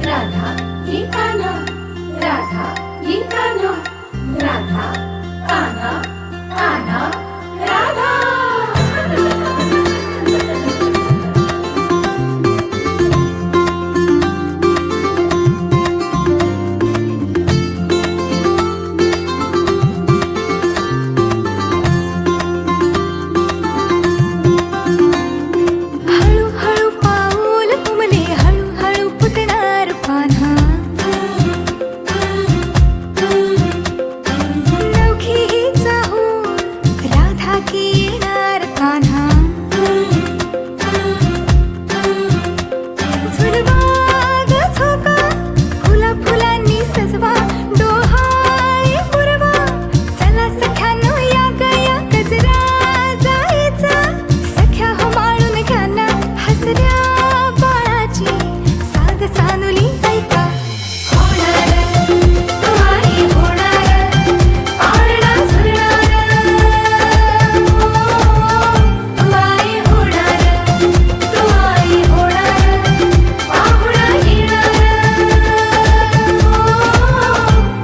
राधा ही कान्हा, राधा ही कान्हा, राधा कान्हा, कान्हा राधा. हळूहळू पाऊल तुमले, हळूहळू फुटणार पान्हा. नवखी ही चाहूल, राधा की येणार कान्हा. झुलवा ग झोका, फुला फुलांनी सजवा, डोहाळे पुरवा. चला सख्यानो या गया गजरा जायचा, सख्या हो माळून घ्या ना हसऱ्या बाळाची साद सानुली ऐका. होणार तू आई होणार, पाळणा झुलणार. तू आई होणार, तू आई होणार, पाहुणा येणार.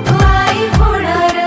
तू आई होणार.